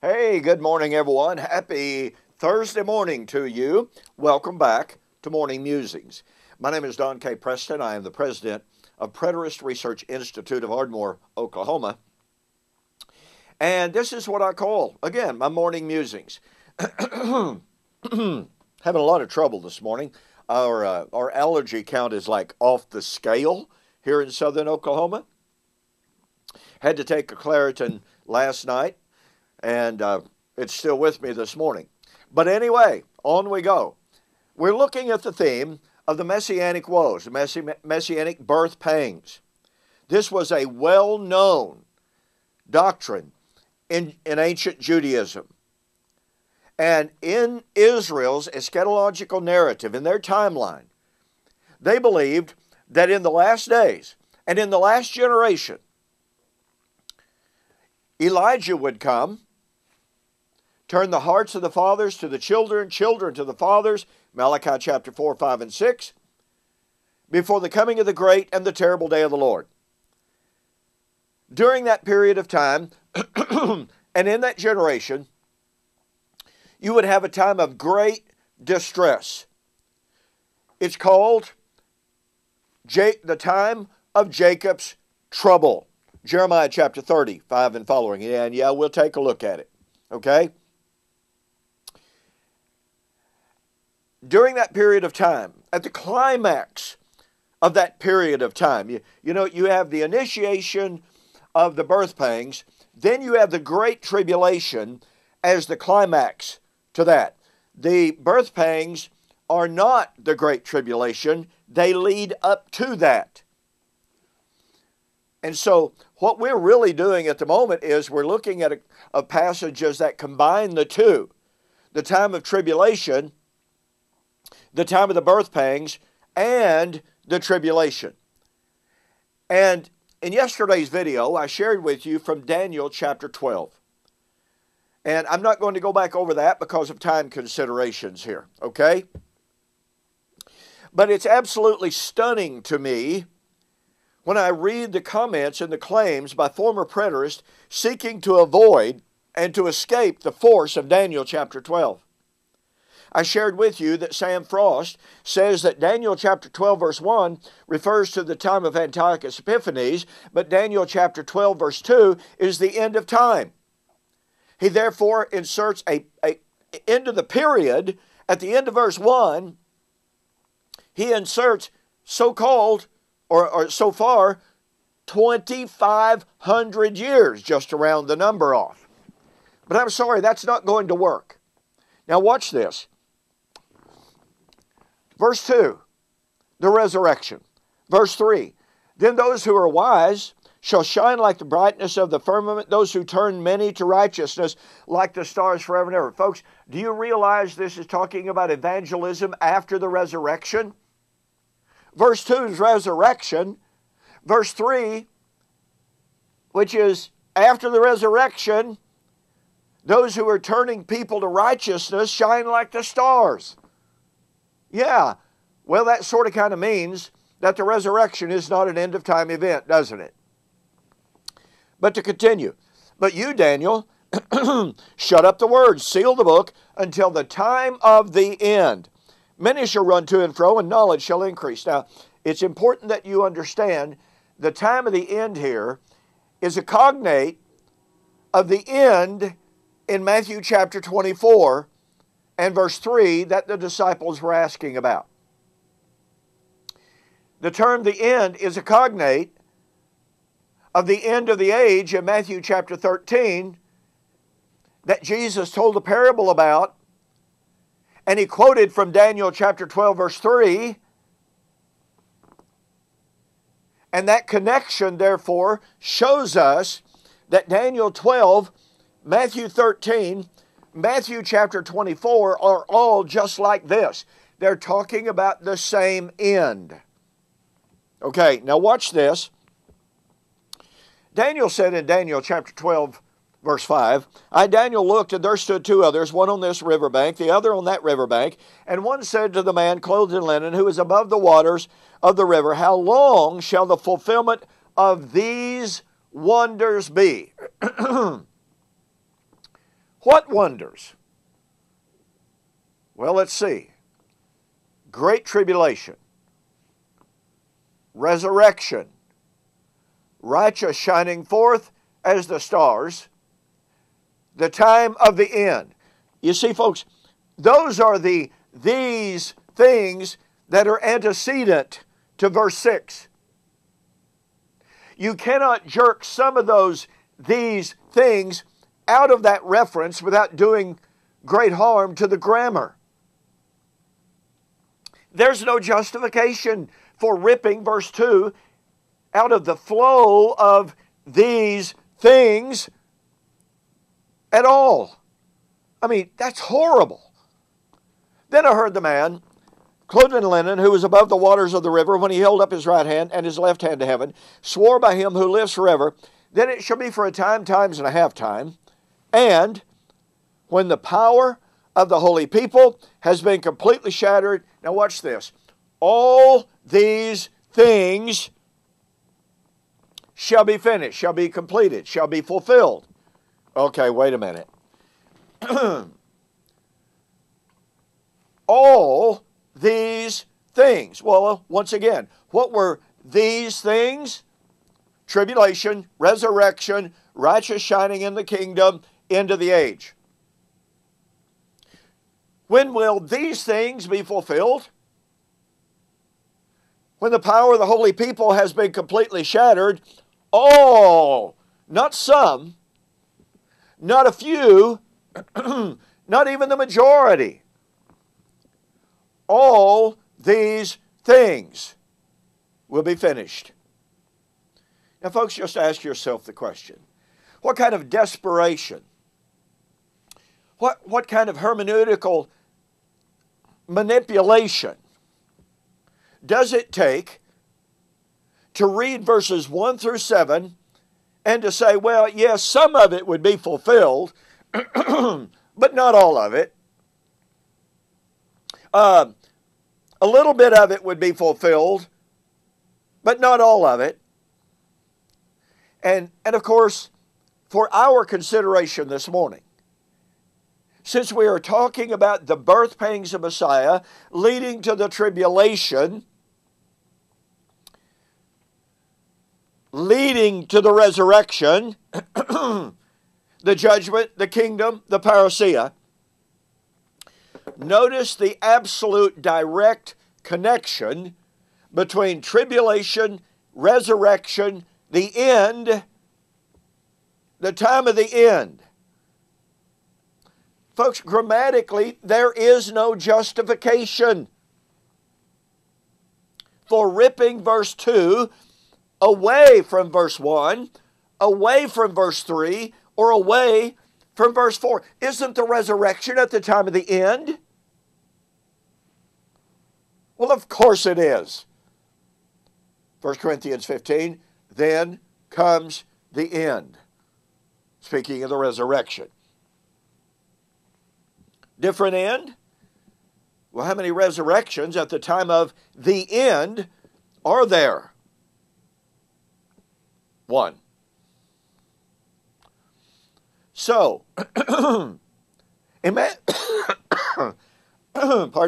Hey, good morning, everyone. Happy Thursday morning to you. Welcome back to Morning Musings. My name is Don K. Preston. I am the president of Preterist Research Institute of Ardmore, Oklahoma. And this is what I call, again, my Morning Musings. Having a lot of trouble this morning. Our allergy count is like off the scale here in southern Oklahoma. Had to take a Claritin last night. And it's still with me this morning. But anyway, on we go. We're looking at the theme of the Messianic woes, the Messianic birth pangs. This was a well-known doctrine in ancient Judaism. And in Israel's eschatological narrative, in their timeline, they believed that in the last days and in the last generation, Elijah would come, turn the hearts of the fathers to the children, children to the fathers, Malachi chapter 4, 5, and 6, before the coming of the great and the terrible day of the Lord. During that period of time, and in that generation, you would have a time of great distress. It's called the time of Jacob's trouble. Jeremiah chapter 30, 5 and following. And yeah, we'll take a look at it. Okay? During that period of time, at the climax of that period of time, you have the initiation of the birth pangs, then you have the Great Tribulation as the climax to that. The birth pangs are not the Great Tribulation, they lead up to that. And so what we're really doing at the moment is we're looking at passages that combine the two. The time of tribulation, the time of the birth pangs, and the tribulation. And in yesterday's video, I shared with you from Daniel chapter 12. And I'm not going to go back over that because of time considerations here, okay? But it's absolutely stunning to me when I read the comments and the claims by former preterists seeking to avoid and to escape the force of Daniel chapter 12. I shared with you that Sam Frost says that Daniel chapter 12 verse 1 refers to the time of Antiochus Epiphanes, but Daniel chapter 12 verse 2 is the end of time. He therefore inserts a end of the period. At the end of verse 1, he inserts so-called, or so far, 2,500 years, just to round the number off. But I'm sorry, that's not going to work. Now watch this. Verse 2, the resurrection. Verse 3, then those who are wise shall shine like the brightness of the firmament, those who turn many to righteousness like the stars forever and ever. Folks, do you realize this is talking about evangelism after the resurrection? Verse 2 is resurrection. Verse 3, which is after the resurrection, those who are turning people to righteousness shine like the stars. Yeah, well, that sort of kind of means that the resurrection is not an end-of-time event, doesn't it? But to continue, but you, Daniel, shut up the words, seal the book until the time of the end. Many shall run to and fro, and knowledge shall increase. Now, it's important that you understand the time of the end here is a cognate of the end in Matthew chapter 24 and verse 3 that the disciples were asking about. The term the end is a cognate of the end of the age in Matthew chapter 13 that Jesus told a parable about, and he quoted from Daniel chapter 12 verse 3. And that connection, therefore, shows us that Daniel 12, Matthew 13, Matthew chapter 24 are all just like this. They're talking about the same end. Okay, now watch this. Daniel said in Daniel chapter 12, verse 5, I, Daniel, looked, and there stood two others, one on this riverbank, the other on that riverbank. And one said to the man clothed in linen, who is above the waters of the river, how long shall the fulfillment of these wonders be? What wonders? Well, let's see. Great tribulation, resurrection, righteous shining forth as the stars, the time of the end. You see, folks, those are these things that are antecedent to verse 6. You cannot jerk some of these things out of that reference without doing great harm to the grammar. There's no justification for ripping verse 2 out of the flow of these things at all. I mean, that's horrible. Then I heard the man, clothed in linen, who was above the waters of the river, when he held up his right hand and his left hand to heaven, swore by him who lives forever, then it shall be for a time, times and a half time, and when the power of the holy people has been completely shattered. Now watch this. All these things shall be finished, shall be completed, shall be fulfilled. Okay, wait a minute. All these things. Well, once again, what were these things? Tribulation, resurrection, righteous shining in the kingdom, end of the age. When will these things be fulfilled? When the power of the holy people has been completely shattered. All, not some, not a few, not even the majority. All these things will be finished. Now, folks, just ask yourself the question. What kind of desperation, what kind of hermeneutical manipulation does it take to read verses 1 through 7 and to say, well, yes, some of it would be fulfilled, but not all of it. A little bit of it would be fulfilled, but not all of it. And of course, for our consideration this morning, since we are talking about the birth pangs of Messiah leading to the tribulation, leading to the resurrection, the judgment, the kingdom, the parousia, notice the absolute direct connection between tribulation, resurrection, the end, the time of the end. Folks, grammatically, there is no justification for ripping verse 2 away from verse 1, away from verse 3, or away from verse 4. Isn't the resurrection at the time of the end? Well, of course it is. 1 Corinthians 15, then comes the end. Speaking of the resurrection. Different end? Well, how many resurrections at the time of the end are there? One. So, pardon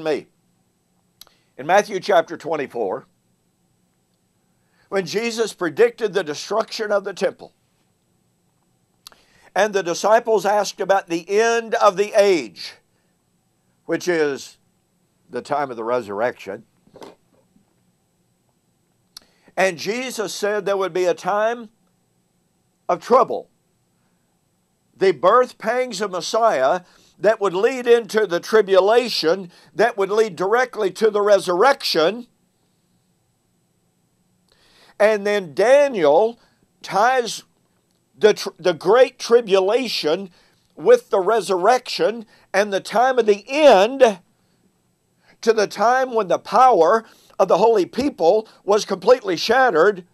me. In Matthew chapter 24, when Jesus predicted the destruction of the temple, and the disciples asked about the end of the age, which is the time of the resurrection, and Jesus said there would be a time of trouble, the birth pangs of Messiah that would lead into the tribulation, that would lead directly to the resurrection. And then Daniel ties the great tribulation with the resurrection and the time of the end to the time when the power of the holy people was completely shattered.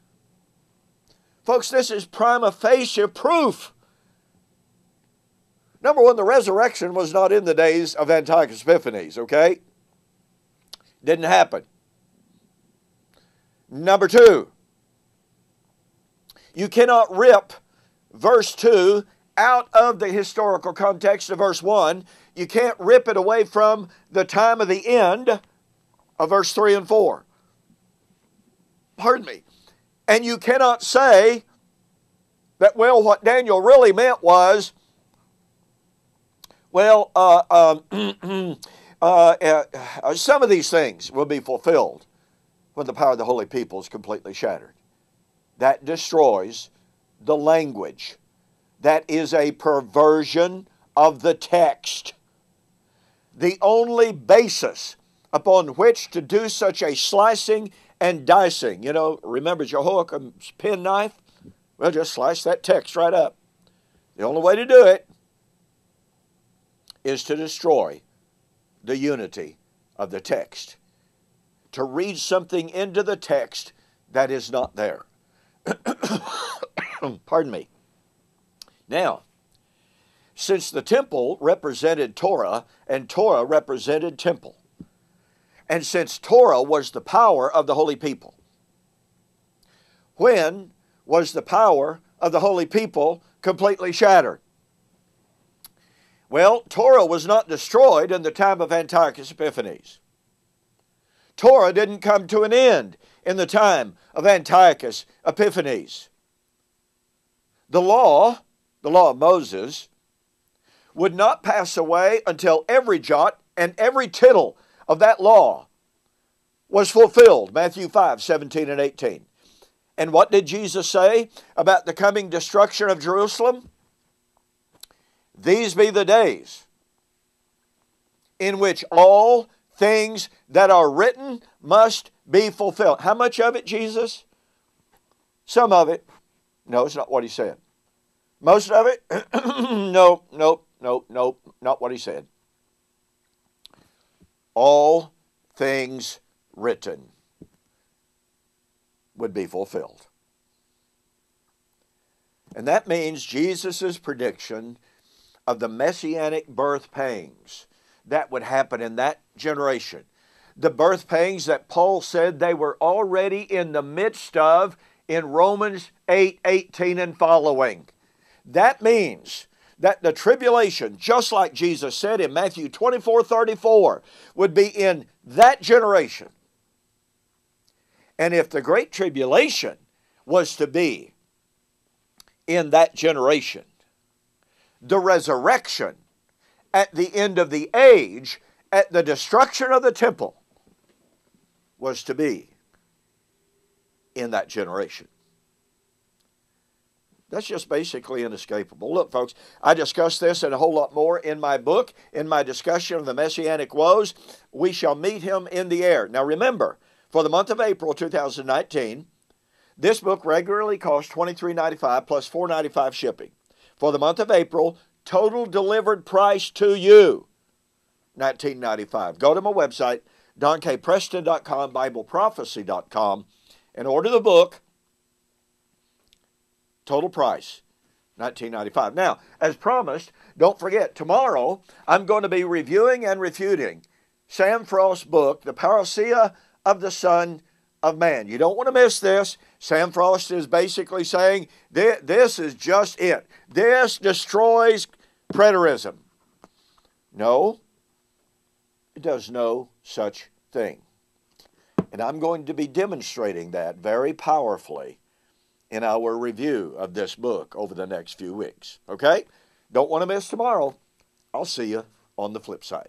Folks, this is prima facie proof. Number one, the resurrection was not in the days of Antiochus Epiphanes, okay? Didn't happen. Number two, you cannot rip verse 2 out of the historical context of verse 1. You can't rip it away from the time of the end of verse 3 and 4. Pardon me. And you cannot say that, well, what Daniel really meant was, well, some of these things will be fulfilled when the power of the holy people is completely shattered. That destroys the language. That is a perversion of the text. The only basis upon which to do such a slicing and dicing, remember Jehoiakim's penknife? Well, just slice that text right up. The only way to do it is to destroy the unity of the text. To read something into the text that is not there. Pardon me. Now, since the temple represented Torah and Torah represented temple, and since Torah was the power of the holy people, when was the power of the holy people completely shattered? Well, Torah was not destroyed in the time of Antiochus Epiphanes. Torah didn't come to an end in the time of Antiochus Epiphanes. The law of Moses, would not pass away until every jot and every tittle of that law was fulfilled. Matthew 5, 17 and 18. And what did Jesus say about the coming destruction of Jerusalem? These be the days in which all things that are written must be fulfilled. How much of it, Jesus? Some of it. No, it's not what he said. Most of it? No, not what he said. All things written would be fulfilled. And that means Jesus' prediction of the messianic birth pangs that would happen in that generation. The birth pangs that Paul said they were already in the midst of in Romans 8:18 and following. That means that the tribulation, just like Jesus said in Matthew 24:34, would be in that generation. And if the Great Tribulation was to be in that generation, the resurrection at the end of the age, at the destruction of the temple, was to be in that generation. That's just basically inescapable. Look, folks, I discuss this and a whole lot more in my book, in my discussion of the Messianic woes. We shall meet him in the air. Now remember, for the month of April 2019, this book regularly costs $23.95 plus $4.95 shipping. For the month of April, total delivered price to you, $19.95. Go to my website, DonKPreston.com, BibleProphecy.com, and order the book. Total price, $19.95. Now, as promised, don't forget, tomorrow I'm going to be reviewing and refuting Sam Frost's book, The Parousia of the Son of Man. You don't want to miss this. Sam Frost is basically saying this is just it. This destroys preterism. No, it does no such thing. And I'm going to be demonstrating that very powerfully in our review of this book over the next few weeks. Okay? Don't want to miss tomorrow. I'll see you on the flip side.